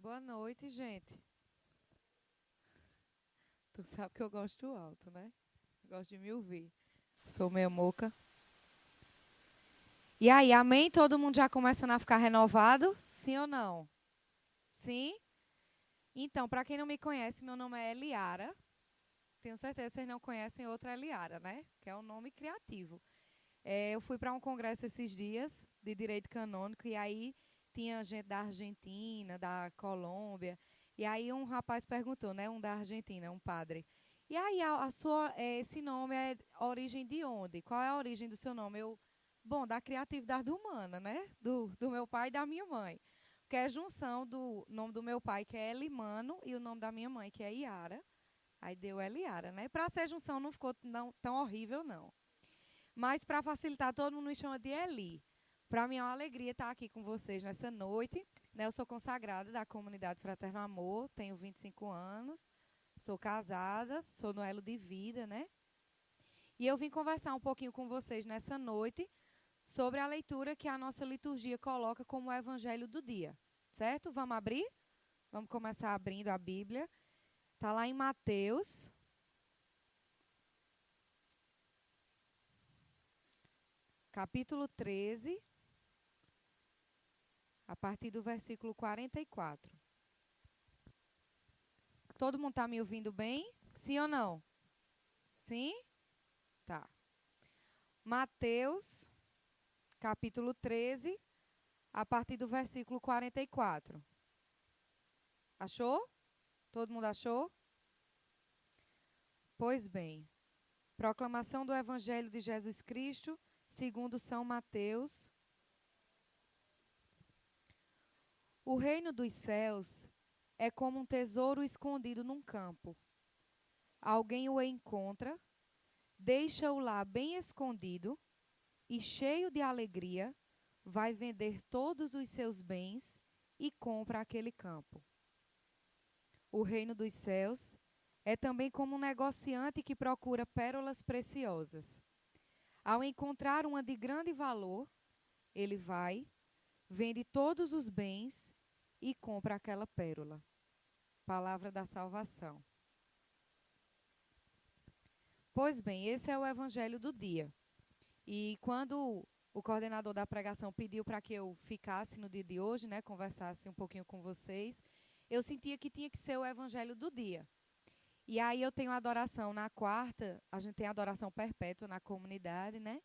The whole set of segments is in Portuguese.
Boa noite, gente. Tu sabe que eu gosto alto, né? Gosto de me ouvir. Sou meio moca. E aí, amém? Todo mundo já começando a ficar renovado? Sim ou não? Sim? Então, para quem não me conhece, meu nome é Eliara. Tenho certeza que vocês não conhecem outra Eliara, né? Que é um nome criativo. Eu fui para um congresso esses dias de direito canônico e aí tinha gente da Argentina, da Colômbia. E aí um rapaz perguntou, né? Um da Argentina, um padre. E aí esse nome é origem de onde? Qual é a origem do seu nome? Bom, da criatividade humana, né? Do meu pai e da minha mãe. Que é a junção do nome do meu pai, que é Elimano, e o nome da minha mãe, que é Iara. Aí deu Eliara, né? Para ser junção não ficou tão horrível, não. Mas para facilitar, todo mundo me chama de Eli. Para mim é uma alegria estar aqui com vocês nessa noite. Né? Eu sou consagrada da comunidade Fraterno Amor, tenho 25 anos, sou casada, sou no elo de vida, né? E eu vim conversar um pouquinho com vocês nessa noite sobre a leitura que a nossa liturgia coloca como o evangelho do dia. Certo? Vamos abrir? Vamos começar abrindo a Bíblia. Está lá em Mateus, capítulo 13, a partir do versículo 44. Todo mundo está me ouvindo bem? Sim ou não? Sim? Tá. Mateus, capítulo 13, a partir do versículo 44. Achou? Todo mundo achou? Pois bem. Proclamação do Evangelho de Jesus Cristo, segundo São Mateus. O reino dos céus é como um tesouro escondido num campo. Alguém o encontra, deixa-o lá bem escondido e, cheio de alegria, vai vender todos os seus bens e compra aquele campo. O reino dos céus é também como um negociante que procura pérolas preciosas. Ao encontrar uma de grande valor, ele vai, vende todos os bens e compra aquela pérola. Palavra da salvação. Pois bem, esse é o evangelho do dia. E quando o coordenador da pregação pediu para que eu ficasse no dia de hoje, né, conversasse um pouquinho com vocês, eu sentia que tinha que ser o evangelho do dia. E aí eu tenho adoração na quarta, a gente tem adoração perpétua na comunidade, né?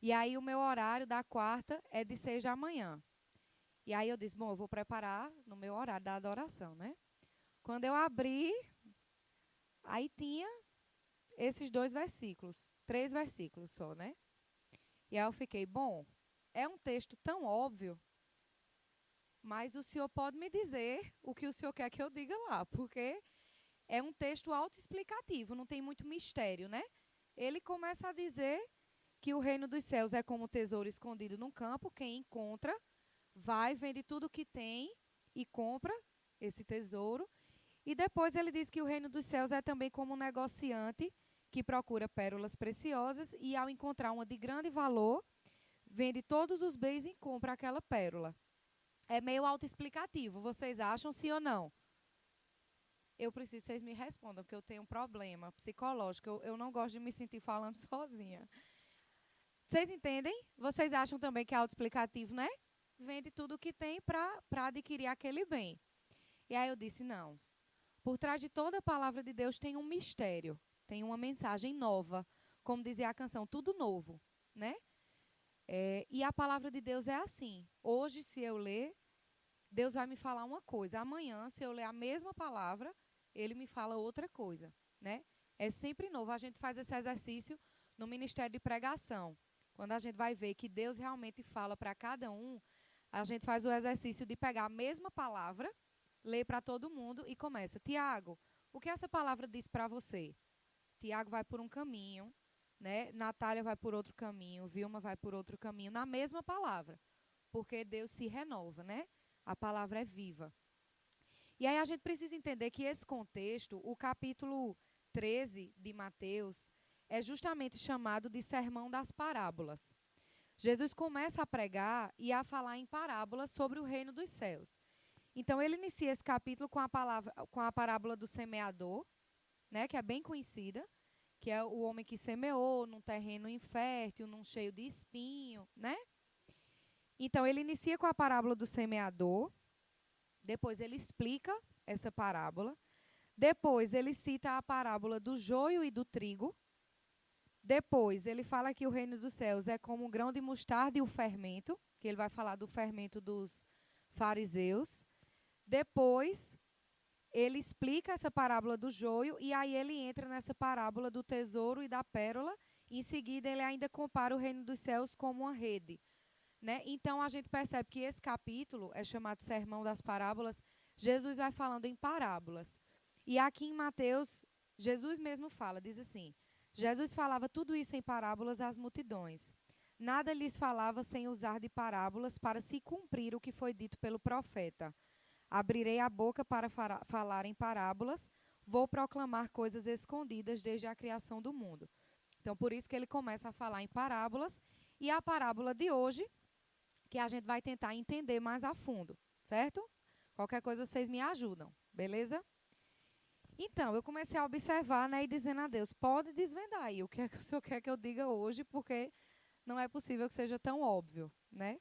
E aí o meu horário da quarta é de 6 da manhã. E aí eu disse, bom, eu vou preparar no meu horário da adoração, né? Quando eu abri, aí tinha esses dois versículos, 3 versículos só, né? E aí eu fiquei, bom, é um texto tão óbvio, mas o senhor pode me dizer o que o senhor quer que eu diga lá, porque é um texto autoexplicativo, não tem muito mistério, né? Ele começa a dizer que o reino dos céus é como um tesouro escondido num campo, quem encontra, vai, vende tudo o que tem e compra esse tesouro. E depois ele diz que o reino dos céus é também como um negociante que procura pérolas preciosas e, ao encontrar uma de grande valor, vende todos os bens e compra aquela pérola. É meio autoexplicativo, vocês acham sim ou não? Eu preciso que vocês me respondam, porque eu tenho um problema psicológico. Eu não gosto de me sentir falando sozinha. Vocês entendem? Vocês acham também que é autoexplicativo, né? Vende tudo o que tem para adquirir aquele bem. E aí eu disse, não. Por trás de toda a palavra de Deus tem um mistério, tem uma mensagem nova. Como dizia a canção, tudo novo, né? E a palavra de Deus é assim. Hoje, se eu ler, Deus vai me falar uma coisa. Amanhã, se eu ler a mesma palavra, Ele me fala outra coisa, né? É sempre novo. A gente faz esse exercício no ministério de pregação. Quando a gente vai ver que Deus realmente fala para cada um, a gente faz o exercício de pegar a mesma palavra, ler para todo mundo e começa. Tiago, o que essa palavra diz para você? Tiago vai por um caminho, né? Natália vai por outro caminho, Vilma vai por outro caminho, na mesma palavra. Porque Deus se renova, né? A palavra é viva. E aí a gente precisa entender que esse contexto, o capítulo 13 de Mateus, é justamente chamado de Sermão das Parábolas. Jesus começa a pregar e a falar em parábolas sobre o reino dos céus. Então, ele inicia esse capítulo com a parábola do semeador, né, que é bem conhecida, que é o homem que semeou num terreno infértil, num cheio de espinho, né? Então, ele inicia com a parábola do semeador, depois ele explica essa parábola, depois ele cita a parábola do joio e do trigo, depois ele fala que o reino dos céus é como um grão de mostarda e o fermento, que ele vai falar do fermento dos fariseus. Depois ele explica essa parábola do joio e aí ele entra nessa parábola do tesouro e da pérola. Em seguida, ele ainda compara o reino dos céus como uma rede, né? Então, a gente percebe que esse capítulo é chamado Sermão das Parábolas. Jesus vai falando em parábolas. E aqui em Mateus, Jesus mesmo fala, diz assim, Jesus falava tudo isso em parábolas às multidões. Nada lhes falava sem usar de parábolas para se cumprir o que foi dito pelo profeta. Abrirei a boca para falar em parábolas, vou proclamar coisas escondidas desde a criação do mundo. Então, por isso que ele começa a falar em parábolas. E a parábola de hoje, que a gente vai tentar entender mais a fundo, certo? Qualquer coisa vocês me ajudam, beleza? Então, eu comecei a observar, né, e dizendo a Deus, pode desvendar aí o que é que o Senhor quer que eu diga hoje, porque não é possível que seja tão óbvio, né?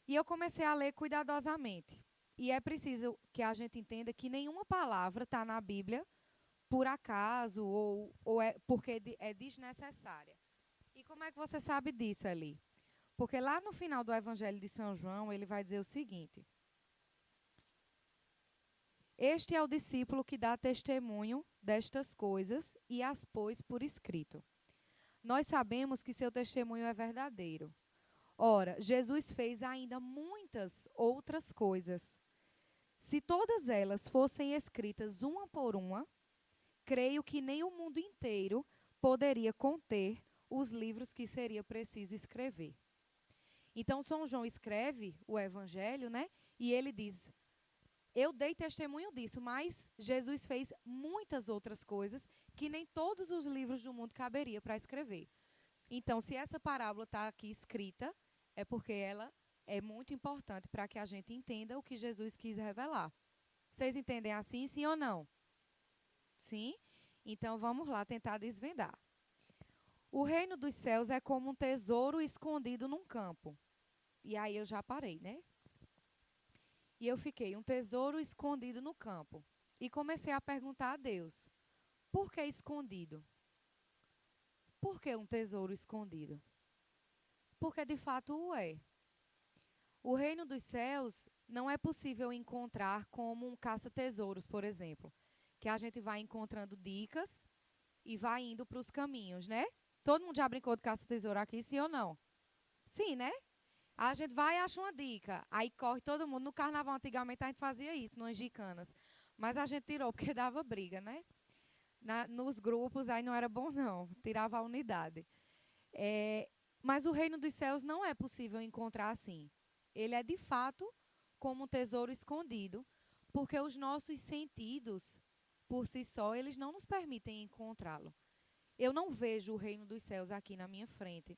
E eu comecei a ler cuidadosamente. E é preciso que a gente entenda que nenhuma palavra está na Bíblia por acaso ou é porque é desnecessária. E como é que você sabe disso, ali? Porque lá no final do Evangelho de São João, ele vai dizer o seguinte: este é o discípulo que dá testemunho destas coisas e as pôs por escrito. Nós sabemos que seu testemunho é verdadeiro. Ora, Jesus fez ainda muitas outras coisas. Se todas elas fossem escritas uma por uma, creio que nem o mundo inteiro poderia conter os livros que seria preciso escrever. Então, São João escreve o Evangelho, né? E ele diz, eu dei testemunho disso, mas Jesus fez muitas outras coisas que nem todos os livros do mundo caberia para escrever. Então, se essa parábola está aqui escrita, é porque ela é muito importante para que a gente entenda o que Jesus quis revelar. Vocês entendem assim, sim ou não? Sim? Então, vamos lá tentar desvendar. O reino dos céus é como um tesouro escondido num campo. E aí eu já parei, né? E eu fiquei, um tesouro escondido no campo. E comecei a perguntar a Deus, por que escondido? Por que um tesouro escondido? Porque de fato o é. O reino dos céus não é possível encontrar como um caça-tesouros, por exemplo, que a gente vai encontrando dicas e vai indo para os caminhos, né? Todo mundo já brincou de caça-tesouro aqui, sim ou não? Sim, né? A gente vai e acha uma dica, aí corre todo mundo. No carnaval, antigamente, a gente fazia isso, nas gicanas. Mas a gente tirou porque dava briga, né? Nos grupos, aí não era bom, não. Tirava a unidade. Mas o reino dos céus não é possível encontrar assim. Ele é, de fato, como um tesouro escondido, porque os nossos sentidos, por si só, eles não nos permitem encontrá-lo. Eu não vejo o reino dos céus aqui na minha frente.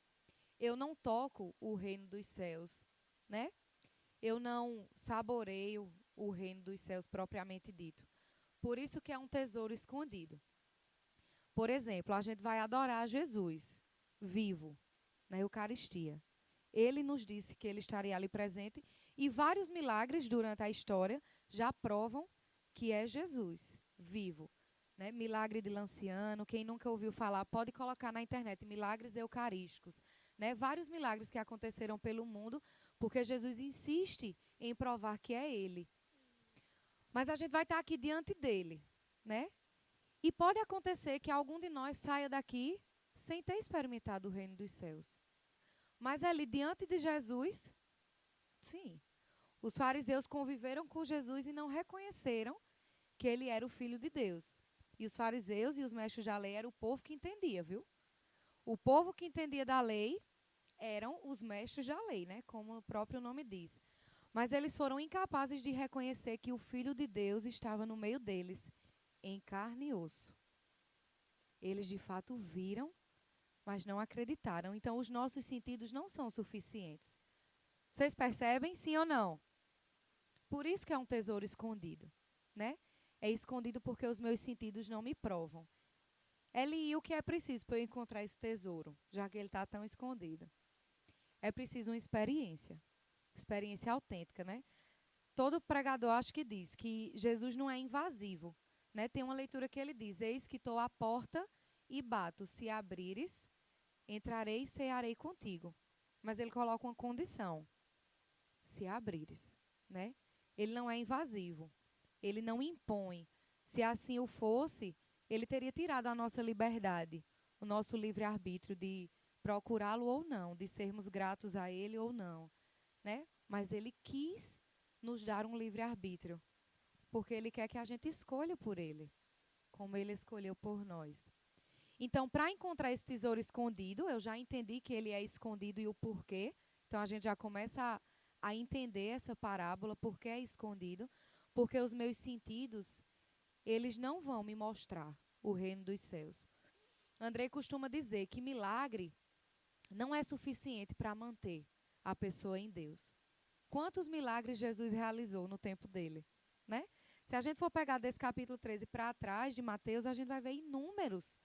Eu não toco o reino dos céus, né? Eu não saboreio o reino dos céus propriamente dito. Por isso que é um tesouro escondido. Por exemplo, a gente vai adorar Jesus vivo na Eucaristia. Ele nos disse que ele estaria ali presente e vários milagres durante a história já provam que é Jesus vivo. Né? Milagre de Lanciano, quem nunca ouviu falar, pode colocar na internet, milagres eucarísticos. Né? Vários milagres que aconteceram pelo mundo, porque Jesus insiste em provar que é ele. Mas a gente vai estar aqui diante dele, né? E pode acontecer que algum de nós saia daqui sem ter experimentado o reino dos céus. Mas ali diante de Jesus, sim, os fariseus conviveram com Jesus e não reconheceram que ele era o Filho de Deus. E os fariseus e os mestres da lei eram o povo que entendia, viu? O povo que entendia da lei eram os mestres da lei, né? Como o próprio nome diz. Mas eles foram incapazes de reconhecer que o Filho de Deus estava no meio deles, em carne e osso. Eles de fato viram, mas não acreditaram. Então, os nossos sentidos não são suficientes. Vocês percebem, sim ou não? Por isso que é um tesouro escondido, né? É escondido porque os meus sentidos não me provam. Eli, o que é preciso para eu encontrar esse tesouro, já que ele está tão escondido? É preciso uma experiência autêntica, né? Todo pregador acho que diz que Jesus não é invasivo, né? Tem uma leitura que ele diz: eis que estou à porta e bato, se abrires, entrarei e cearei contigo. Mas ele coloca uma condição: se abrires, né? Ele não é invasivo, ele não impõe. Se assim o fosse, ele teria tirado a nossa liberdade, o nosso livre-arbítrio de procurá-lo ou não, de sermos gratos a ele ou não, né? Mas ele quis nos dar um livre-arbítrio, porque ele quer que a gente escolha por ele, como ele escolheu por nós. Então, para encontrar esse tesouro escondido, eu já entendi que ele é escondido e o porquê. Então, a gente já começa a entender essa parábola, por que é escondido. Porque os meus sentidos, eles não vão me mostrar o reino dos céus. Andrei costuma dizer que milagre não é suficiente para manter a pessoa em Deus. Quantos milagres Jesus realizou no tempo dele, né? Se a gente for pegar desse capítulo 13 para trás de Mateus, a gente vai ver inúmeros.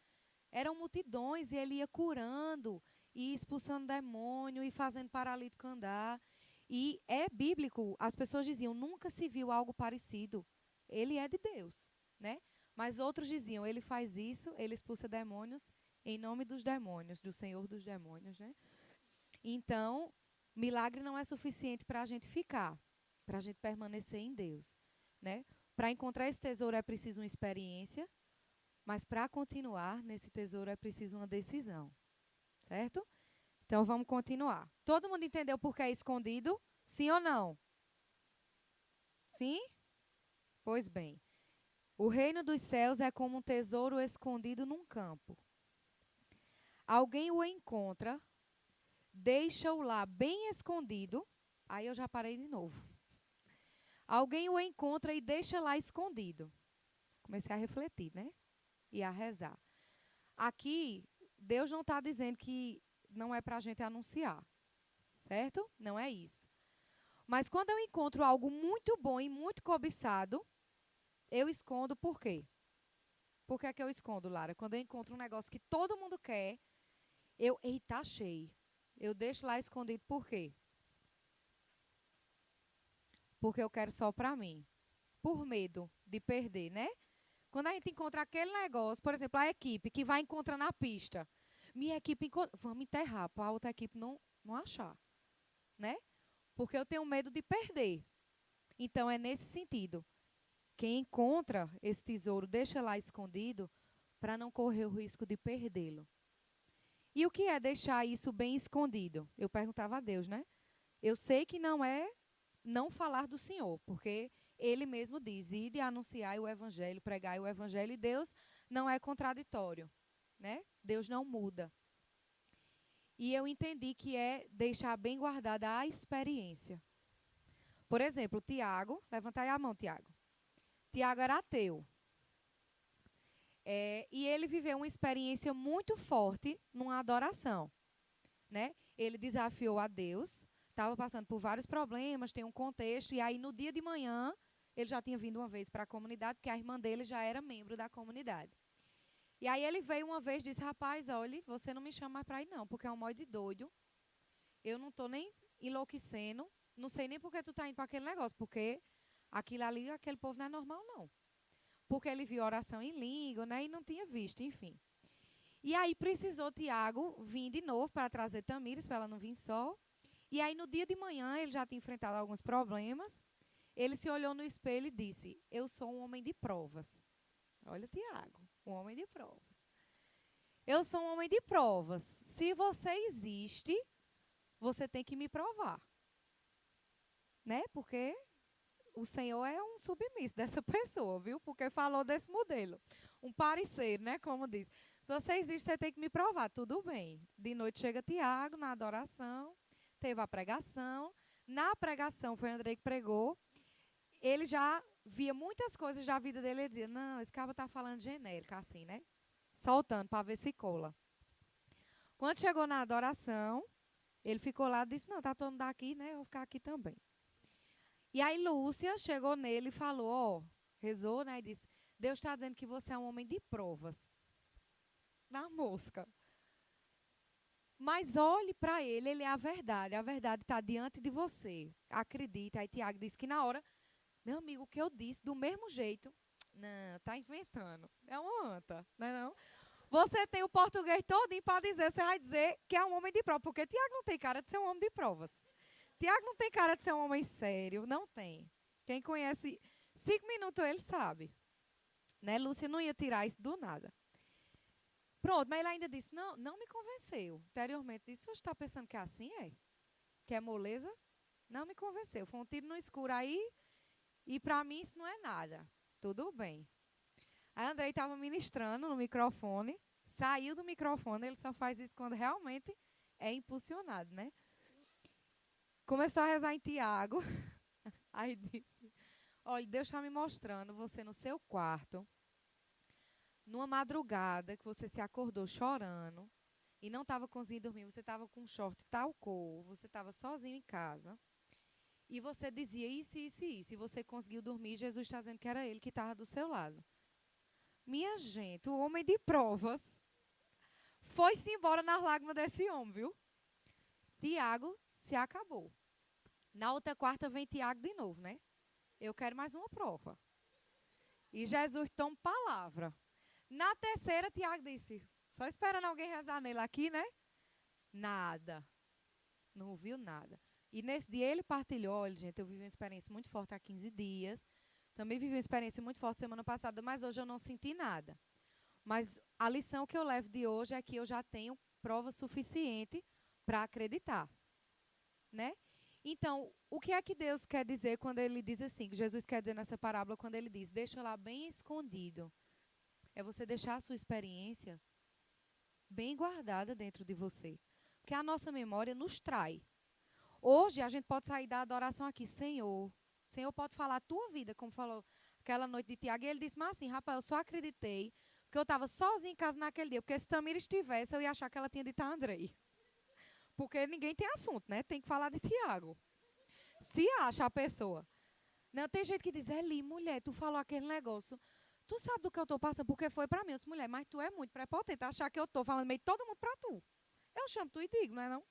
Eram multidões e ele ia curando, e expulsando demônio, e fazendo paralítico andar. E é bíblico, as pessoas diziam, nunca se viu algo parecido. Ele é de Deus, né? Mas outros diziam, ele faz isso, ele expulsa demônios em nome dos demônios, do Senhor dos demônios, né? Então, milagre não é suficiente para a gente ficar, para a gente permanecer em Deus, né? Para encontrar esse tesouro é preciso uma experiência, mas para continuar nesse tesouro é preciso uma decisão, certo? Então vamos continuar. Todo mundo entendeu por que é escondido? Sim ou não? Sim? Pois bem. O reino dos céus é como um tesouro escondido num campo. Alguém o encontra, deixa-o lá bem escondido. Aí eu já parei de novo. Alguém o encontra e deixa lá escondido. Comecei a refletir, né? E a rezar. Aqui, Deus não está dizendo que não é para a gente anunciar, certo? Não é isso. Mas quando eu encontro algo muito bom e muito cobiçado, eu escondo por quê? Por que é que eu escondo, Lara? Quando eu encontro um negócio que todo mundo quer, eita, achei. Eu deixo lá escondido por quê? Porque eu quero só para mim. Por medo de perder, né? Quando a gente encontra aquele negócio, por exemplo, a equipe que vai encontrar na pista. Minha equipe encontra, vamos enterrar para a outra equipe não achar, né? Porque eu tenho medo de perder. Então, é nesse sentido. Quem encontra esse tesouro, deixa lá escondido para não correr o risco de perdê-lo. E o que é deixar isso bem escondido? Eu perguntava a Deus, né? Eu sei que não é não falar do Senhor, porque ele mesmo diz, ide anunciar o evangelho, pregai o evangelho, e Deus não é contraditório, né? Deus não muda. E eu entendi que é deixar bem guardada a experiência. Por exemplo, Tiago, levanta aí a mão, Tiago. Tiago era ateu. E ele viveu uma experiência muito forte numa adoração, né? Ele desafiou a Deus, estava passando por vários problemas, tem um contexto, e aí no dia de manhã, ele já tinha vindo uma vez para a comunidade, porque a irmã dele já era membro da comunidade. E aí ele veio uma vez e disse, rapaz, olha, você não me chama mais para ir não, porque é um monte de doido, eu não estou nem enlouquecendo, não sei nem por que tu está indo para aquele negócio, porque aquilo ali, aquele povo não é normal não. Porque ele viu oração em língua, né, e não tinha visto, enfim. E aí precisou Tiago vir de novo para trazer Tamires, para ela não vir só. E aí no dia de manhã ele já tinha enfrentado alguns problemas. Ele se olhou no espelho e disse, eu sou um homem de provas. Olha Tiago, um homem de provas. Eu sou um homem de provas. Se você existe, você tem que me provar. Né? Porque o Senhor é um submisso dessa pessoa, viu? Porque falou desse modelo. Um parecer, né? Como diz. Se você existe, você tem que me provar. Tudo bem. De noite chega Tiago na adoração, teve a pregação. Na pregação, foi Andrei que pregou. Ele já via muitas coisas da vida dele. Ele dizia, não, esse cara está falando genérico, assim, né? Soltando para ver se cola. Quando chegou na adoração, ele ficou lá e disse, não, tá todo mundo aqui, né? Eu vou ficar aqui também. E aí Lúcia chegou nele e falou, ó, rezou, né, e disse, Deus está dizendo que você é um homem de provas. Na mosca. Mas olhe para ele é a verdade está diante de você. Acredita. Aí Tiago disse que na hora, meu amigo, o que eu disse, do mesmo jeito, não, tá inventando. É uma anta, não é não? Você tem o português todinho para dizer, você vai dizer que é um homem de prova, porque Tiago não tem cara de ser um homem de provas. Tiago não tem cara de ser um homem sério, não tem. Quem conhece 5 minutos ele sabe. Né? Lúcia não ia tirar isso do nada. Pronto, mas ele ainda disse, não, não me convenceu. Anteriormente disse, você está pensando que é assim, é? Que é moleza? Não me convenceu. Foi um tiro no escuro aí e para mim isso não é nada. Tudo bem. Aí Andrei estava ministrando no microfone, saiu do microfone, ele só faz isso quando realmente é impulsionado, né? Começou a rezar em Tiago, aí disse, olha, Deus está me mostrando você no seu quarto, numa madrugada que você se acordou chorando e não estava conseguindo dormir, você estava com um short tal cor, você estava sozinho em casa e você dizia isso, isso e isso, e você conseguiu dormir, Jesus está dizendo que era ele que estava do seu lado. Minha gente, o homem de provas foi-se embora nas lágrimas desse homem, viu? Tiago se acabou. Na outra quarta vem Tiago de novo, né? Eu quero mais uma prova. E Jesus toma palavra. Na terceira, Tiago disse, só esperando alguém rezar nele aqui, né? Nada. Não ouviu nada. E nesse dia ele partilhou, olha, gente, eu vivi uma experiência muito forte há 15 dias. Também vivi uma experiência muito forte semana passada, mas hoje eu não senti nada. Mas a lição que eu levo de hoje é que eu já tenho prova suficiente para acreditar, né? Então, o que é que Deus quer dizer quando ele diz assim, que Jesus quer dizer nessa parábola quando ele diz, deixa lá bem escondido. É você deixar a sua experiência bem guardada dentro de você. Porque a nossa memória nos trai. Hoje a gente pode sair da adoração aqui, Senhor. Senhor pode falar a tua vida, como falou aquela noite de Tiago. E ele disse, mas assim, rapaz, eu só acreditei porque eu estava sozinha em casa naquele dia. Porque se Tamira estivesse, eu ia achar que ela tinha dito a Andrei. Porque ninguém tem assunto, né? Tem que falar de Tiago. Se acha a pessoa. Não, tem gente que diz, Eli, mulher, tu falou aquele negócio. Tu sabe do que eu estou passando? Porque foi para mim. Eu disse, mulher, mas tu é muito prepotente achar que eu estou falando meio de todo mundo para tu. Eu chamo tu e digo, não é não?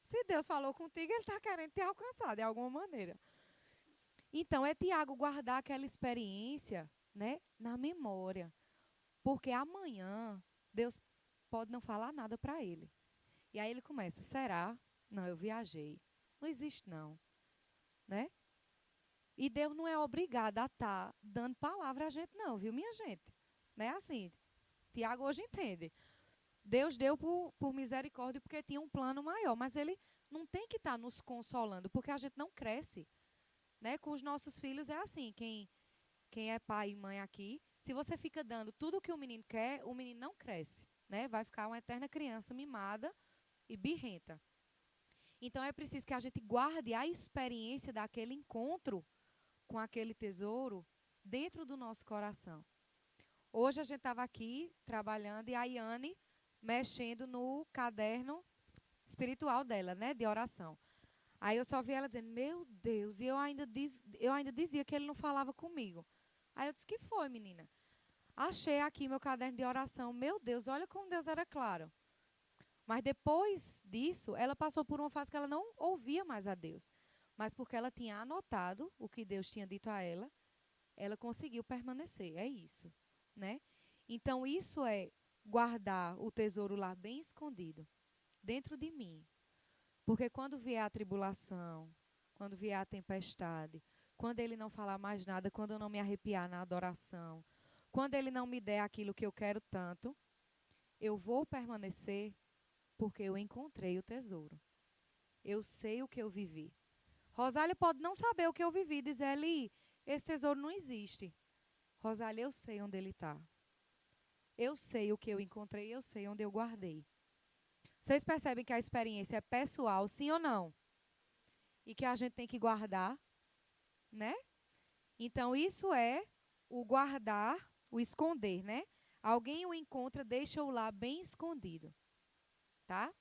Se Deus falou contigo, ele está querendo te alcançar de alguma maneira. Então, é Tiago guardar aquela experiência, né, na memória. Porque amanhã, Deus pode não falar nada para ele. E aí ele começa, será? Não, eu viajei. Não existe não, né? E Deus não é obrigado a estar dando palavra a gente não, viu, minha gente? Não é assim. Tiago hoje entende. Deus deu por misericórdia porque tinha um plano maior, mas ele não tem que estar nos consolando, porque a gente não cresce, né? Com os nossos filhos é assim, quem é pai e mãe aqui, se você fica dando tudo o que o menino quer, o menino não cresce, né? Vai ficar uma eterna criança mimada e birrenta. Então é preciso que a gente guarde a experiência daquele encontro com aquele tesouro dentro do nosso coração. Hoje a gente estava aqui trabalhando e a Yane mexendo no caderno espiritual dela, né, de oração. Aí eu só vi ela dizendo, meu Deus, e eu ainda dizia que ele não falava comigo. Aí eu disse, que foi, menina? Achei aqui meu caderno de oração. Meu Deus, olha como Deus era claro. Mas depois disso, ela passou por uma fase que ela não ouvia mais a Deus. Mas porque ela tinha anotado o que Deus tinha dito a ela conseguiu permanecer. É isso, né? Então, isso é guardar o tesouro lá bem escondido, dentro de mim. Porque quando vier a tribulação, quando vier a tempestade, quando ele não falar mais nada, quando eu não me arrepiar na adoração, quando ele não me der aquilo que eu quero tanto, eu vou permanecer porque eu encontrei o tesouro. Eu sei o que eu vivi. Rosália pode não saber o que eu vivi, dizer, Eli, esse tesouro não existe. Rosália, eu sei onde ele está. Eu sei o que eu encontrei, eu sei onde eu guardei. Vocês percebem que a experiência é pessoal, sim ou não? E que a gente tem que guardar, né? Então, isso é o guardar, o esconder, né? Alguém o encontra, deixa-o lá bem escondido. Tá?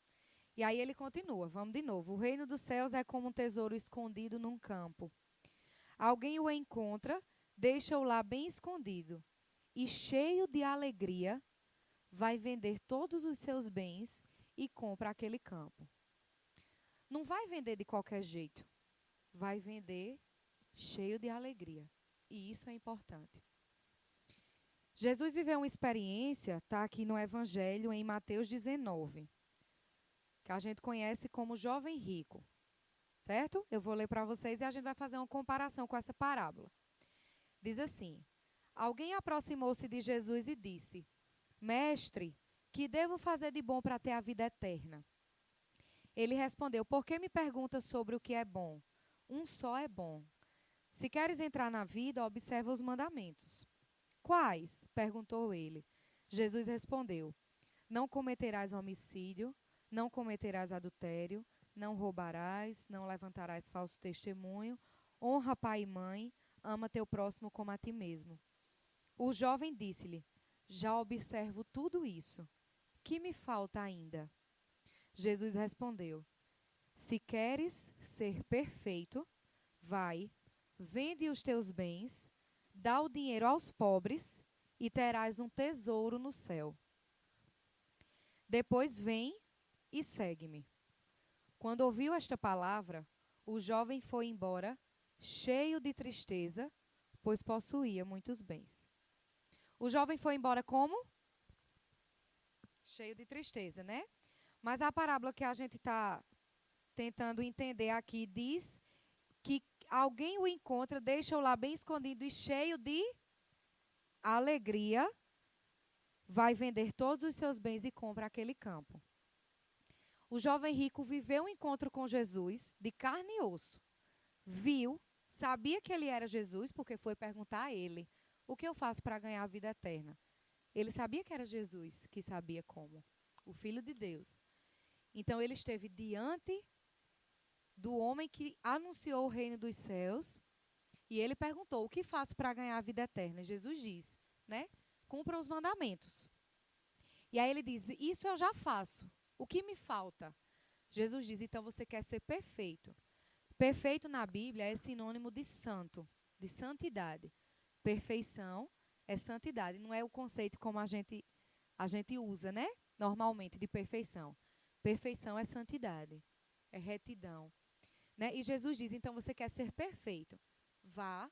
E aí ele continua, vamos de novo. O reino dos céus é como um tesouro escondido num campo. Alguém o encontra, deixa-o lá bem escondido e, cheio de alegria, vai vender todos os seus bens e compra aquele campo. Não vai vender de qualquer jeito. Vai vender cheio de alegria. E isso é importante. Jesus viveu uma experiência, está aqui no Evangelho, em Mateus 19, que a gente conhece como jovem rico. Certo? Eu vou ler para vocês e a gente vai fazer uma comparação com essa parábola. Diz assim: alguém aproximou-se de Jesus e disse: Mestre, que devo fazer de bom para ter a vida eterna? Ele respondeu: por que me perguntas sobre o que é bom? Um só é bom. Se queres entrar na vida, observa os mandamentos. Quais? Perguntou ele. Jesus respondeu: não cometerás homicídio, não cometerás adultério, não roubarás, não levantarás falso testemunho, honra pai e mãe, ama teu próximo como a ti mesmo. O jovem disse-lhe: já observo tudo isso. Que me falta ainda? Jesus respondeu: se queres ser perfeito, vai, vende os teus bens, dá o dinheiro aos pobres e terás um tesouro no céu. Depois vem e segue-me. Quando ouviu esta palavra, o jovem foi embora, cheio de tristeza, pois possuía muitos bens. O jovem foi embora como? Cheio de tristeza, né? Mas a parábola que a gente está tentando entender aqui diz que alguém o encontra, deixa-o lá bem escondido e cheio de alegria, vai vender todos os seus bens e compra aquele campo. O jovem rico viveu um encontro com Jesus de carne e osso. Viu, sabia que ele era Jesus, porque foi perguntar a ele: o que eu faço para ganhar a vida eterna? Ele sabia que era Jesus, que sabia como, o Filho de Deus. Então ele esteve diante do homem que anunciou o reino dos céus e ele perguntou: o que faço para ganhar a vida eterna? E Jesus diz, né? Cumpra os mandamentos. E aí ele diz: isso eu já faço. O que me falta? Jesus diz: então você quer ser perfeito. Perfeito na Bíblia é sinônimo de santo, de santidade. Perfeição é santidade. Não é o conceito como a gente usa, né? Normalmente, de perfeição. Perfeição é santidade, é retidão. Né? E Jesus diz: então você quer ser perfeito. Vá,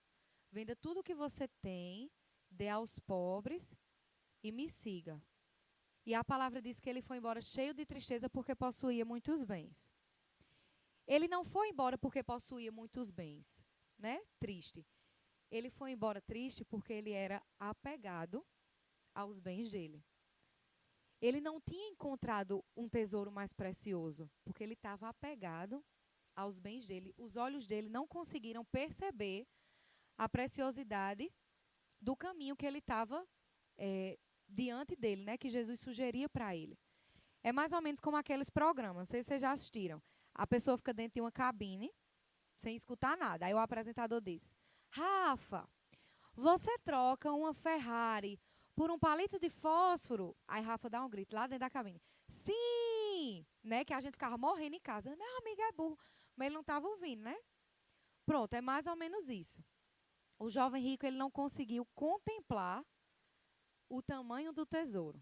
venda tudo o que você tem, dê aos pobres e me siga. E a palavra diz que ele foi embora cheio de tristeza porque possuía muitos bens. Ele não foi embora porque possuía muitos bens, né? Triste. Ele foi embora triste porque ele era apegado aos bens dele. Ele não tinha encontrado um tesouro mais precioso, porque ele estava apegado aos bens dele. Os olhos dele não conseguiram perceber a preciosidade do caminho que ele estava diante dele, né? Que Jesus sugeria para ele. É mais ou menos como aqueles programas, não sei se vocês já assistiram. A pessoa fica dentro de uma cabine, sem escutar nada. Aí o apresentador diz: Rafa, você troca uma Ferrari por um palito de fósforo? Aí Rafa dá um grito lá dentro da cabine: sim! Né? Que a gente ficava morrendo em casa. Meu amigo é burro. Mas ele não estava ouvindo, né? Pronto, é mais ou menos isso. O jovem rico, ele não conseguiu contemplar o tamanho do tesouro.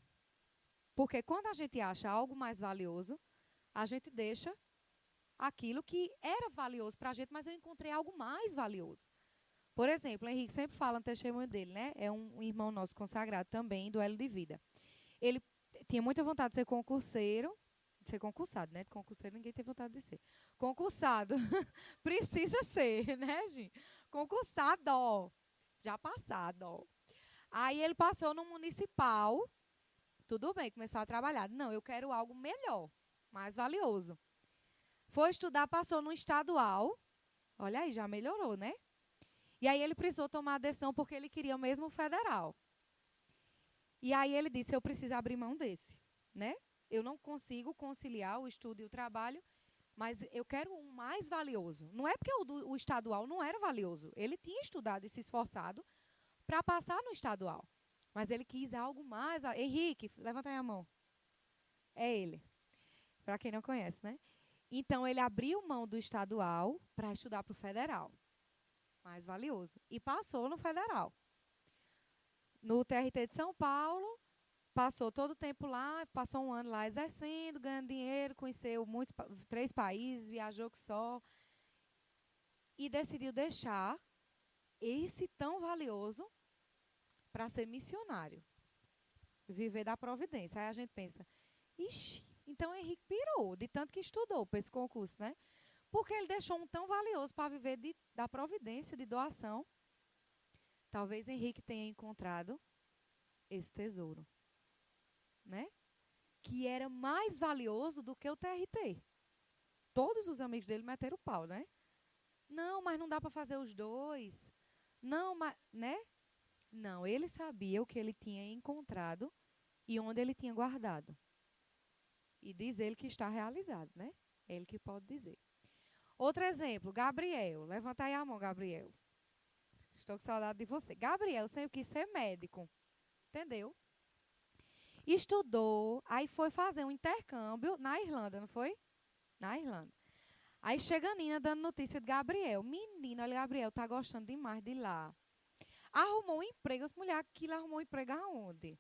Porque quando a gente acha algo mais valioso, a gente deixa aquilo que era valioso para a gente, mas eu encontrei algo mais valioso. Por exemplo, o Henrique sempre fala no testemunho dele, né? É um irmão nosso consagrado também, do Elo de Vida. Ele tinha muita vontade de ser concurseiro, de ser concursado, né? De concurseiro ninguém tem vontade de ser. Concursado. Precisa ser, né, gente? Concursado. Já passado. Aí ele passou no municipal. Tudo bem, começou a trabalhar. Não, eu quero algo melhor, mais valioso. Foi estudar, passou no estadual. Olha aí, já melhorou, né? E aí ele precisou tomar a decisão porque ele queria mesmo o federal. E aí ele disse: eu preciso abrir mão desse, né? Eu não consigo conciliar o estudo e o trabalho, mas eu quero um mais valioso. Não é porque o estadual não era valioso. Ele tinha estudado e se esforçado para passar no estadual. Mas ele quis algo mais. Henrique, levanta aí a mão. É ele. Para quem não conhece, né? Então, ele abriu mão do estadual para estudar para o federal. mais valioso. E passou no federal. No TRT de São Paulo, passou todo o tempo lá, passou um ano lá exercendo, ganhando dinheiro, conheceu 3 países, viajou que só. E decidiu deixar esse tão valioso para ser missionário. Viver da providência. Aí a gente pensa, ixi, então Henrique pirou, de tanto que estudou para esse concurso, né? Porque ele deixou um tão valioso para viver da providência, de doação. Talvez Henrique tenha encontrado esse tesouro, né? Que era mais valioso do que o TRT. Todos os amigos dele meteram o pau, né? Não, mas não dá para fazer os dois. Não, mas, né? Não, ele sabia o que ele tinha encontrado e onde ele tinha guardado. E diz ele que está realizado, né? É ele que pode dizer. Outro exemplo, Gabriel. Levanta aí a mão, Gabriel. Estou com saudade de você. Gabriel sempre quis ser médico. Entendeu? Estudou, aí foi fazer um intercâmbio na Irlanda, não foi? Na Irlanda. Aí chega a Nina dando notícia de Gabriel. Menina, olha, Gabriel tá gostando demais de lá. Arrumou um emprego. As mulheres aquilo arrumou um emprego aonde?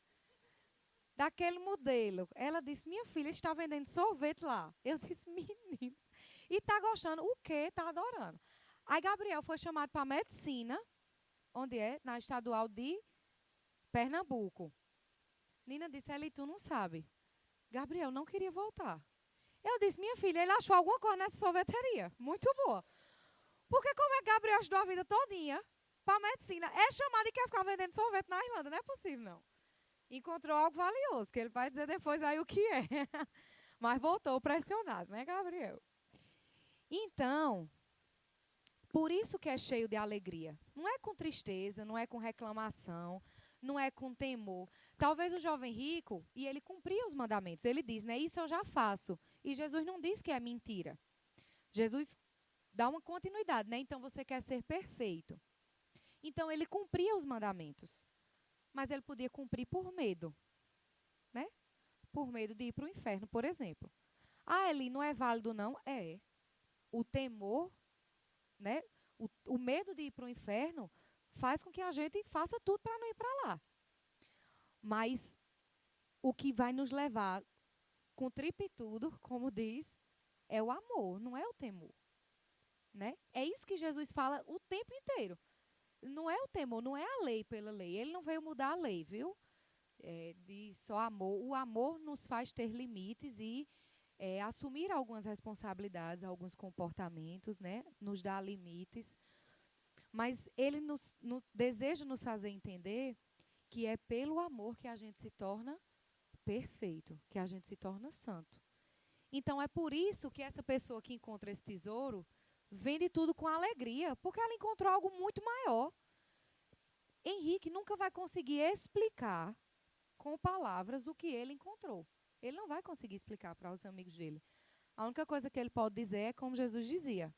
Daquele modelo. Ela disse, minha filha está vendendo sorvete lá. Eu disse, menina. E tá gostando. O quê? Tá adorando. Aí Gabriel foi chamado para medicina, onde é? Na estadual de Pernambuco. Nina disse, Eli, tu não sabe. Gabriel não queria voltar. Eu disse, minha filha, ele achou alguma coisa nessa sorveteria. Muito boa. Porque como é que Gabriel estudou a vida todinha para medicina? É chamado e quer ficar vendendo sorvete na Irlanda. Não é possível, não. Encontrou algo valioso, que ele vai dizer depois aí o que é. Mas voltou pressionado, né, Gabriel? Então, por isso que é cheio de alegria. Não é com tristeza, não é com reclamação, não é com temor. Talvez o jovem rico, e ele cumpria os mandamentos. Ele diz, né, isso eu já faço. E Jesus não diz que é mentira. Jesus dá uma continuidade, né? Então você quer ser perfeito. Então ele cumpria os mandamentos. Mas ele podia cumprir por medo, né? Por medo de ir para o inferno, por exemplo. Ah, Eli, não é válido não? É. O temor, né? O medo de ir para o inferno faz com que a gente faça tudo para não ir para lá. Mas o que vai nos levar com tripitudo, como diz, é o amor, não é o temor. Né? É isso que Jesus fala o tempo inteiro. Não é o temor, não é a lei pela lei. Ele não veio mudar a lei, viu? De só amor. O amor nos faz ter limites e assumir algumas responsabilidades, alguns comportamentos, né? Nos dá limites. Mas ele deseja nos fazer entender que é pelo amor que a gente se torna perfeito, que a gente se torna santo. Então é por isso que essa pessoa que encontra esse tesouro vende tudo com alegria, porque ela encontrou algo muito maior. Henrique nunca vai conseguir explicar com palavras o que ele encontrou. Ele não vai conseguir explicar para os amigos dele. A única coisa que ele pode dizer é como Jesus dizia: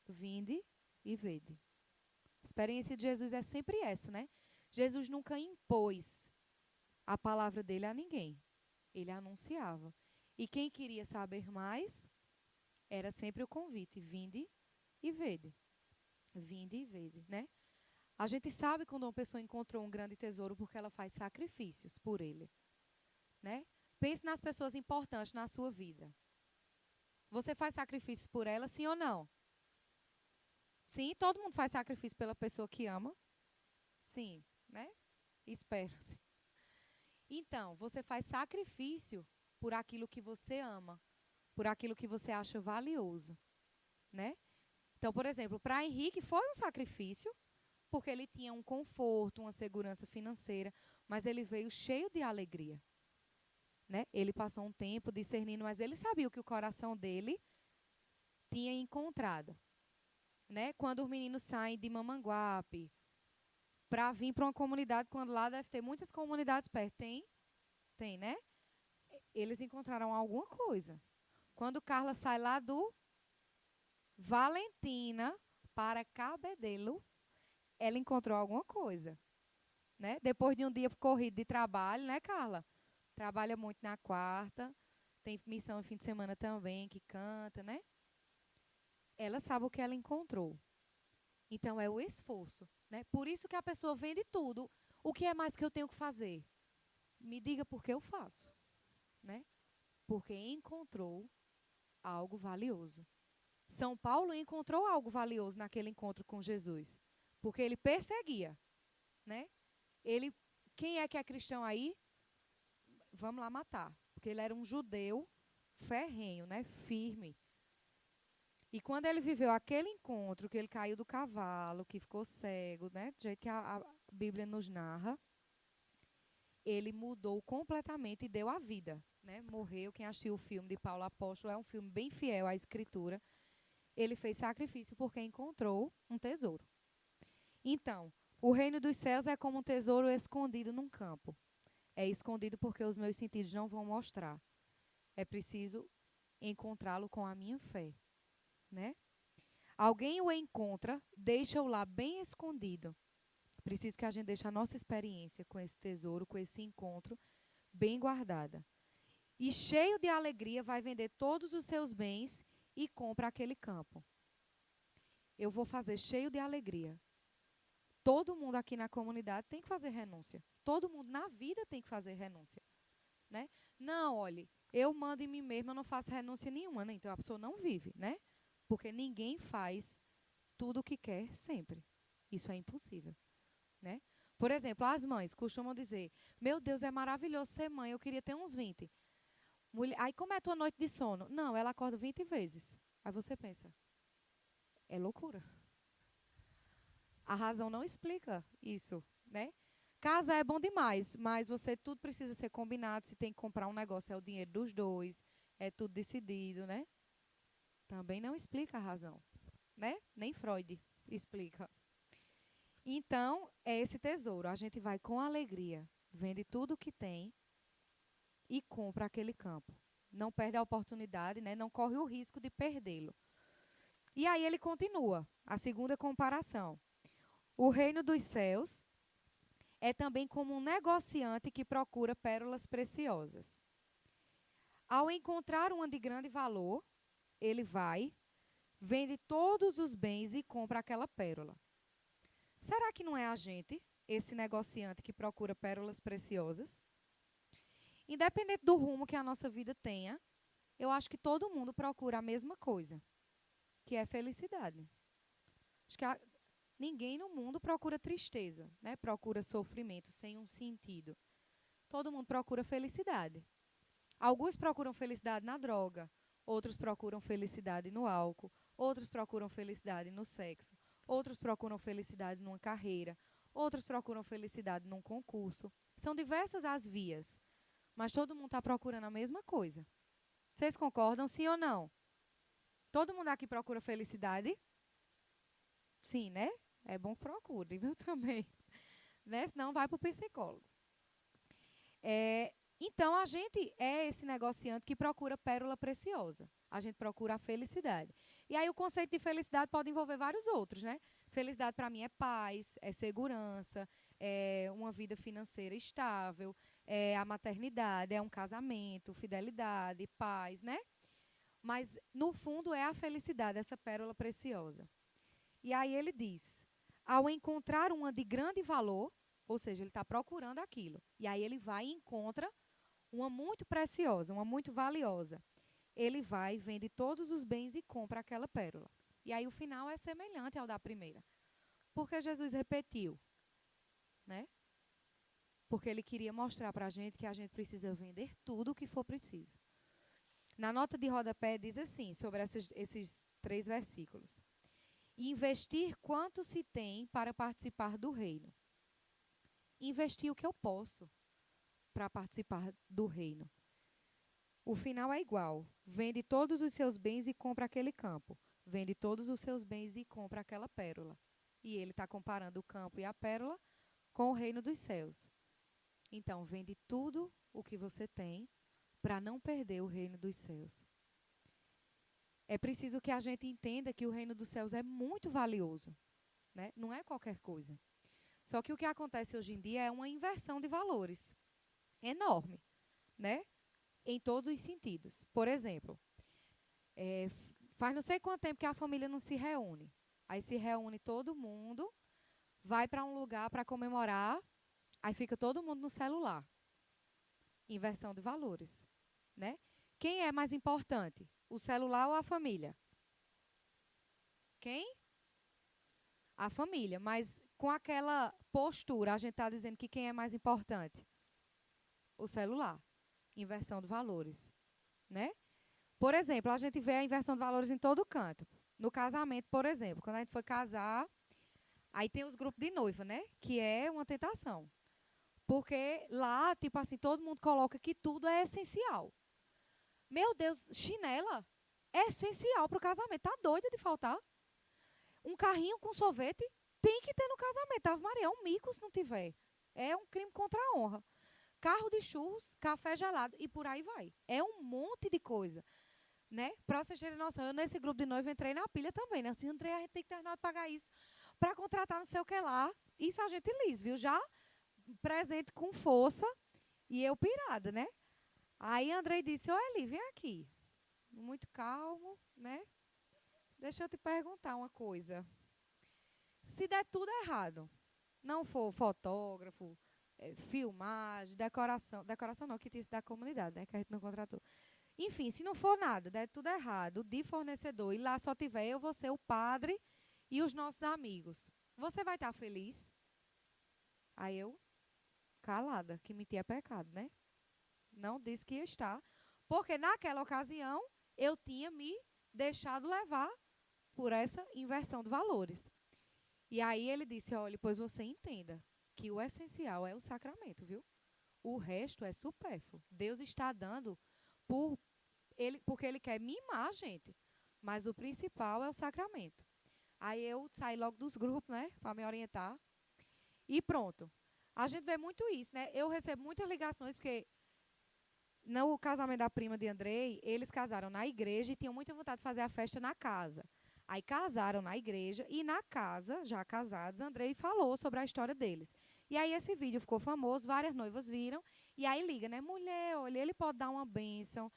vinde e vede. A experiência de Jesus é sempre essa, né? Jesus nunca impôs a palavra dele a ninguém. Ele anunciava. E quem queria saber mais, era sempre o convite: vinde e vede. Vinde e vede, né? A gente sabe quando uma pessoa encontrou um grande tesouro porque ela faz sacrifícios por ele, né? Pense nas pessoas importantes na sua vida. Você faz sacrifícios por ela, sim ou não? Sim, todo mundo faz sacrifício pela pessoa que ama. Sim, né? Espera-se. Então, você faz sacrifício por aquilo que você ama, por aquilo que você acha valioso, né? Então, por exemplo, para Henrique foi um sacrifício, porque ele tinha um conforto, uma segurança financeira, mas ele veio cheio de alegria, né? Ele passou um tempo discernindo, mas ele sabia o que o coração dele tinha encontrado, né? Quando os meninos saem de Mamanguape para vir para uma comunidade, quando lá deve ter muitas comunidades perto, tem, né? Eles encontraram alguma coisa. Quando Carla sai lá do Valentina para Cabedelo, ela encontrou alguma coisa, né? Depois de um dia corrido de trabalho, né, Carla? Trabalha muito na quarta, tem missão no fim de semana também, que canta, né? Ela sabe o que ela encontrou. Então, é o esforço, né? Por isso que a pessoa vende tudo. O que é mais que eu tenho que fazer? Me diga por que eu faço, né? Porque encontrou algo valioso. São Paulo encontrou algo valioso naquele encontro com Jesus, porque ele perseguia, né? Ele, quem é que é cristão aí? Vamos lá matar, porque ele era um judeu ferrenho, né? Firme. E quando ele viveu aquele encontro, que ele caiu do cavalo, que ficou cego, né? Do jeito que a Bíblia nos narra, ele mudou completamente e deu a vida, né? Morreu. Quem assistiu o filme de Paulo Apóstolo é um filme bem fiel à Escritura. Ele fez sacrifício porque encontrou um tesouro. Então, o reino dos céus é como um tesouro escondido num campo. É escondido porque os meus sentidos não vão mostrar. É preciso encontrá-lo com a minha fé, né? Alguém o encontra, deixa-o lá bem escondido. Preciso que a gente deixe a nossa experiência com esse tesouro, com esse encontro, bem guardada. E cheio de alegria vai vender todos os seus bens e compra aquele campo. Eu vou fazer cheio de alegria. Todo mundo aqui na comunidade tem que fazer renúncia. Todo mundo na vida tem que fazer renúncia, né? Não, olhe, eu mando em mim mesma, eu não faço renúncia nenhuma, né? Então a pessoa não vive, né? Porque ninguém faz tudo o que quer sempre. Isso é impossível, né? Por exemplo, as mães costumam dizer: "Meu Deus, é maravilhoso ser mãe, eu queria ter uns 20". Aí como é a tua noite de sono? Não, ela acorda 20 vezes. Aí você pensa: é loucura. A razão não explica isso, né? Casa é bom demais, mas você tudo precisa ser combinado. Se tem que comprar um negócio, é o dinheiro dos dois, é tudo decidido, né? Também não explica a razão, né? Nem Freud explica. Então, é esse tesouro. A gente vai com alegria, vende tudo o que tem e compra aquele campo. Não perde a oportunidade, né? Não corre o risco de perdê-lo. E aí ele continua, a segunda comparação. O reino dos céus é também como um negociante que procura pérolas preciosas. Ao encontrar uma de grande valor, ele vai, vende todos os bens e compra aquela pérola. Será que não é a gente, esse negociante que procura pérolas preciosas? Independente do rumo que a nossa vida tenha, eu acho que todo mundo procura a mesma coisa, que é felicidade. Acho que ninguém no mundo procura tristeza, né? Procura sofrimento sem um sentido. Todo mundo procura felicidade. Alguns procuram felicidade na droga, outros procuram felicidade no álcool, outros procuram felicidade no sexo, outros procuram felicidade numa carreira, outros procuram felicidade num concurso. São diversas as vias, mas todo mundo está procurando a mesma coisa. Vocês concordam, sim ou não? Todo mundo aqui procura felicidade? Sim, né? É bom que procure, viu, também. Né? Senão vai para o psicólogo. Então, a gente é esse negociante que procura pérola preciosa. A gente procura a felicidade. E aí o conceito de felicidade pode envolver vários outros, né? Felicidade para mim é paz, é segurança, é uma vida financeira estável, é a maternidade, é um casamento, fidelidade, paz, né? Mas, no fundo, é a felicidade, essa pérola preciosa. E aí ele diz, ao encontrar uma de grande valor, ou seja, ele está procurando aquilo. E aí ele vai e encontra uma muito preciosa, uma muito valiosa. Ele vai, vende todos os bens e compra aquela pérola. E aí o final é semelhante ao da primeira. Porque Jesus repetiu, né? Porque ele queria mostrar para a gente que a gente precisa vender tudo o que for preciso. Na nota de rodapé diz assim, sobre esses 3 versículos. Investir quanto se tem para participar do reino. Investir o que eu posso para participar do reino. O final é igual. Vende todos os seus bens e compra aquele campo. Vende todos os seus bens e compra aquela pérola. E ele está comparando o campo e a pérola com o reino dos céus. Então, vende tudo o que você tem para não perder o reino dos céus. É preciso que a gente entenda que o reino dos céus é muito valioso, né? Não é qualquer coisa. Só que o que acontece hoje em dia é uma inversão de valores enorme, né? Em todos os sentidos. Por exemplo, faz não sei quanto tempo que a família não se reúne. Aí se reúne todo mundo, vai para um lugar para comemorar, aí fica todo mundo no celular. Inversão de valores, né? Quem é mais importante? O celular ou a família? Quem? A família. Mas com aquela postura, a gente está dizendo que quem é mais importante? O celular. Inversão de valores, né? Por exemplo, a gente vê a inversão de valores em todo canto. No casamento, por exemplo, quando a gente foi casar, aí tem os grupos de noiva, né? Que é uma tentação. Porque lá, tipo assim, todo mundo coloca que tudo é essencial. Meu Deus, chinela é essencial para o casamento. Tá doido de faltar? Um carrinho com sorvete tem que ter no casamento. Ave Maria, é um mico se não tiver. É um crime contra a honra. Carro de churros, café gelado e por aí vai. É um monte de coisa, né? Para vocês terem noção, eu nesse grupo de noiva entrei na pilha também, né? Eu disse, André, a gente tem que terminar de pagar isso para contratar não sei o que lá. Isso a gente lisa, viu? Já presente com força e eu pirada, né? Aí Andrei disse, ô Eli, vem aqui. Muito calmo, né? Deixa eu te perguntar uma coisa. Se der tudo errado, não for fotógrafo, filmagem, decoração não, que tinha isso da comunidade, né? Que a gente não contratou. Enfim, se não for nada, der tudo errado, de fornecedor, e lá só tiver eu, você, o padre e os nossos amigos, você vai estar feliz? Aí eu, calada, que mentir é pecado, né? Não disse que ia estar, porque naquela ocasião eu tinha me deixado levar por essa inversão de valores. E aí ele disse, olha, pois você entenda que o essencial é o sacramento, viu? O resto é supérfluo. Deus está dando porque ele quer mimar a gente. Mas o principal é o sacramento. Aí eu saí logo dos grupos, né, para me orientar. E pronto. A gente vê muito isso, né? Eu recebo muitas ligações, porque no casamento da prima de Andrei, eles casaram na igreja e tinham muita vontade de fazer a festa na casa. Aí casaram na igreja e na casa, já casados, Andrei falou sobre a história deles. E aí esse vídeo ficou famoso, várias noivas viram. E aí liga, né? Mulher, olha, ele pode dar uma bênção.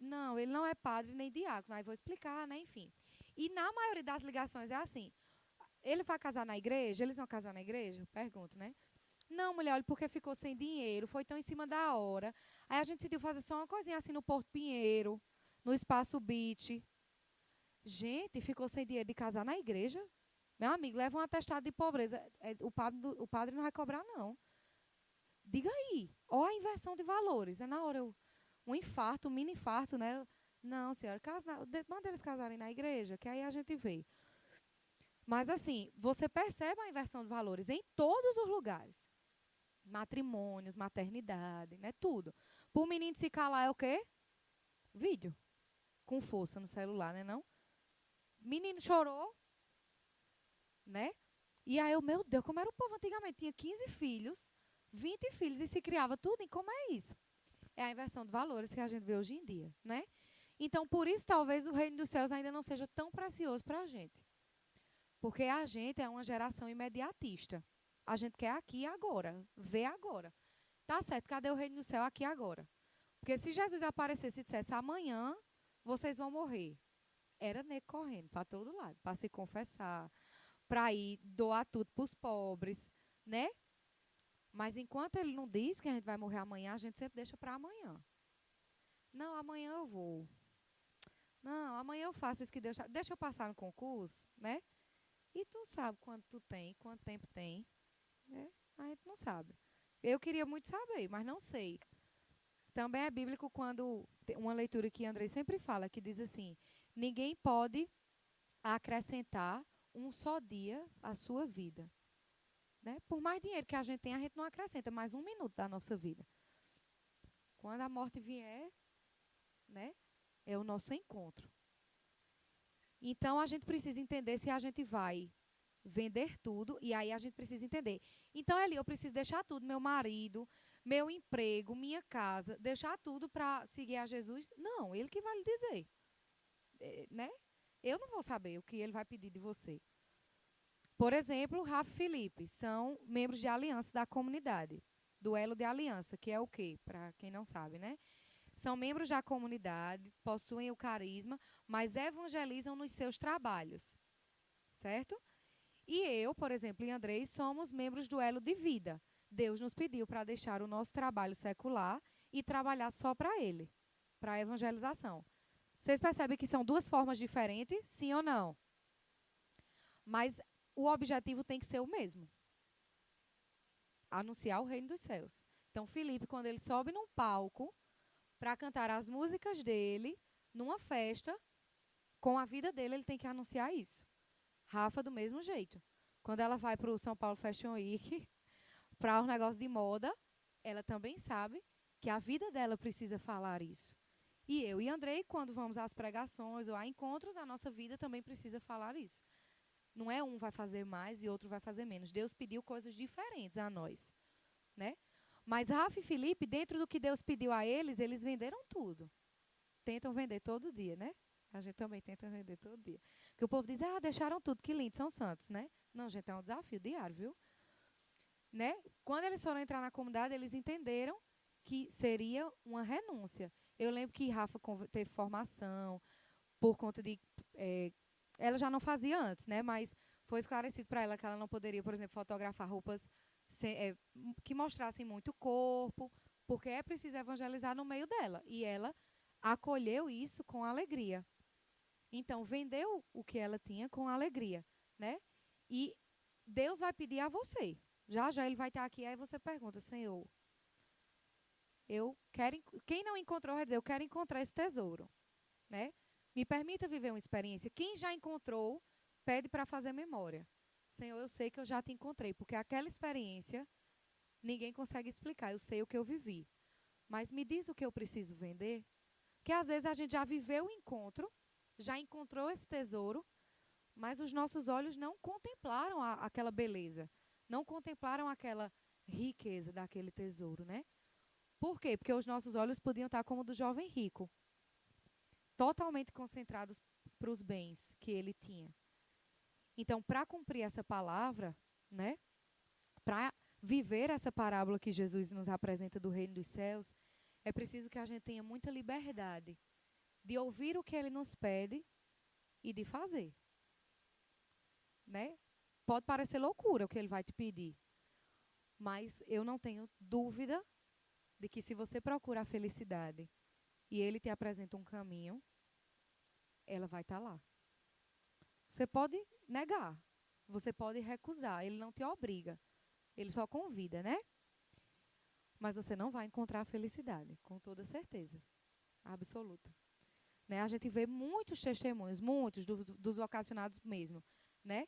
Não, ele não é padre nem diácono. Aí vou explicar, né? Enfim. E na maioria das ligações é assim. Ele vai casar na igreja? Eles vão casar na igreja? Pergunto, né? Não, mulher, olha, porque ficou sem dinheiro, foi tão em cima da hora. Aí a gente decidiu fazer só uma coisinha assim no Porto Pinheiro, no Espaço Beach. Gente, ficou sem dinheiro de casar na igreja? Meu amigo, leva um atestado de pobreza. O padre não vai cobrar, não. Diga aí, ó a inversão de valores. É na hora um infarto, um mini infarto, né? Não, senhora, manda eles casarem na igreja, que aí a gente vê. Mas assim, você percebe a inversão de valores em todos os lugares. Matrimônios, maternidade, né? Tudo. Para o menino se calar é o quê? Vídeo. Com força no celular, né não? Menino chorou, né? E aí eu, meu Deus, como era o povo antigamente? Tinha 15 filhos, 20 filhos e se criava tudo. E como é isso? É a inversão de valores que a gente vê hoje em dia, né? Então, por isso, talvez o reino dos céus ainda não seja tão precioso para a gente. Porque a gente é uma geração imediatista. A gente quer aqui e agora, ver agora. Tá certo, cadê o reino do céu aqui e agora? Porque se Jesus aparecesse e dissesse amanhã, vocês vão morrer. Era nego correndo para todo lado, para se confessar, para ir doar tudo para os pobres, né? Mas enquanto ele não diz que a gente vai morrer amanhã, a gente sempre deixa para amanhã. Não, amanhã eu vou. Não, amanhã eu faço isso que Deus... Deixa eu passar no concurso, né? E tu sabe quanto tu tem, quanto tempo tem, né? A gente não sabe. Eu queria muito saber, mas não sei. Também é bíblico quando uma leitura que Andrei sempre fala, que diz assim, ninguém pode acrescentar um só dia à sua vida. Né? Por mais dinheiro que a gente não acrescenta mais um minuto da nossa vida. Quando a morte vier, né, é o nosso encontro. Então, a gente precisa entender se a gente vai vender tudo, e aí a gente precisa entender. Então, Eli, eu preciso deixar tudo, meu marido, meu emprego, minha casa, deixar tudo para seguir a Jesus? Não, ele que vai lhe dizer. Né? Eu não vou saber o que ele vai pedir de você. Por exemplo, Rafa e Felipe são membros de aliança da comunidade, do Elo de Aliança, que é o quê? Para quem não sabe, né? São membros da comunidade, possuem o carisma, mas evangelizam nos seus trabalhos. certo? E eu, por exemplo, e Andrei somos membros do Elo de Vida. Deus nos pediu para deixar o nosso trabalho secular e trabalhar só para Ele, para a evangelização. Vocês percebem que são duas formas diferentes, sim ou não? Mas o objetivo tem que ser o mesmo. Anunciar o reino dos céus. Então, Felipe, quando ele sobe num palco para cantar as músicas dele, numa festa, com a vida dele, ele tem que anunciar isso. Rafa, do mesmo jeito. Quando ela vai para o São Paulo Fashion Week, para os negócios de moda, ela também sabe que a vida dela precisa falar isso. E eu e Andrei, quando vamos às pregações ou a encontros, a nossa vida também precisa falar isso. Não é um vai fazer mais e outro vai fazer menos. Deus pediu coisas diferentes a nós, né? Mas Rafa e Felipe, dentro do que Deus pediu a eles, eles venderam tudo. Tentam vender todo dia, né? A gente também tenta vender todo dia. Porque o povo diz, deixaram tudo, que lindo, são santos, né? Não, gente, é um desafio diário, viu? Né? Quando eles foram entrar na comunidade, eles entenderam que seria uma renúncia. Eu lembro que Rafa teve formação por conta de... ela já não fazia antes, né? Mas foi esclarecido para ela que ela não poderia, por exemplo, fotografar roupas que mostrassem muito o corpo, porque é preciso evangelizar no meio dela. E ela acolheu isso com alegria. Então, vendeu o que ela tinha com alegria, né? E Deus vai pedir a você. Já já ele vai estar aqui, aí você pergunta, Senhor, eu quero... Quem não encontrou vai dizer, eu quero encontrar esse tesouro, né? Me permita viver uma experiência. Quem já encontrou, pede para fazer memória. Senhor, eu sei que eu já te encontrei, porque aquela experiência ninguém consegue explicar. Eu sei o que eu vivi. Mas me diz o que eu preciso vender, que às vezes a gente já viveu o encontro, já encontrou esse tesouro, mas os nossos olhos não contemplaram aquela beleza, não contemplaram aquela riqueza daquele tesouro, né? Por quê? Porque os nossos olhos podiam estar como o do jovem rico, totalmente concentrados para os bens que ele tinha. Então, para cumprir essa palavra, né? Para viver essa parábola que Jesus nos apresenta do reino dos céus, é preciso que a gente tenha muita liberdade de ouvir o que ele nos pede e de fazer. Né? Pode parecer loucura o que ele vai te pedir, mas eu não tenho dúvida de que se você procura a felicidade e ele te apresenta um caminho, ela vai estar lá. Você pode negar, você pode recusar, ele não te obriga, ele só convida, né? Mas você não vai encontrar a felicidade, com toda certeza, absoluta. Né? A gente vê muitos testemunhos, muitos dos vocacionados mesmo, né?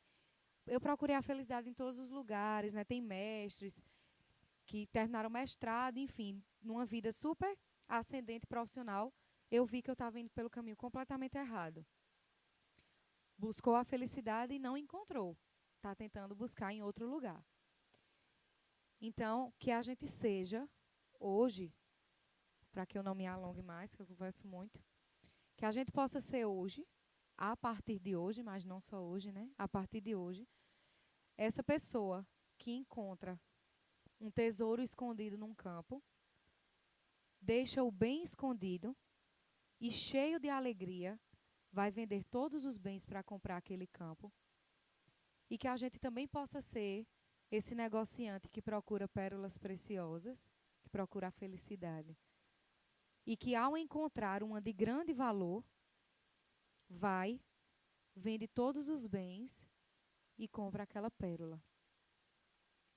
Eu procurei a felicidade em todos os lugares, né? Tem mestres que terminaram mestrado, enfim, numa vida super ascendente profissional, eu vi que eu estava indo pelo caminho completamente errado. Buscou a felicidade e não encontrou. Está tentando buscar em outro lugar. Então, que a gente seja, hoje, para que eu não me alongue mais, que eu converso muito, que a gente possa ser hoje, a partir de hoje, mas não só hoje, né? A partir de hoje, essa pessoa que encontra um tesouro escondido num campo, deixa o bem escondido e, cheio de alegria, vai vender todos os bens para comprar aquele campo. E que a gente também possa ser esse negociante que procura pérolas preciosas, que procura a felicidade. E que, ao encontrar uma de grande valor, vai, vende todos os bens e compra aquela pérola.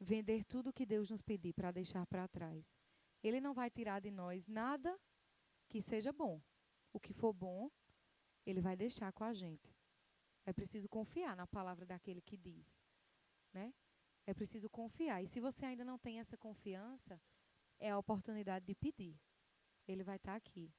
Vender tudo o que Deus nos pedir para deixar para trás. Ele não vai tirar de nós nada que seja bom. O que for bom, ele vai deixar com a gente. É preciso confiar na palavra daquele que diz, né? É preciso confiar. E se você ainda não tem essa confiança, é a oportunidade de pedir. Ele vai estar aqui.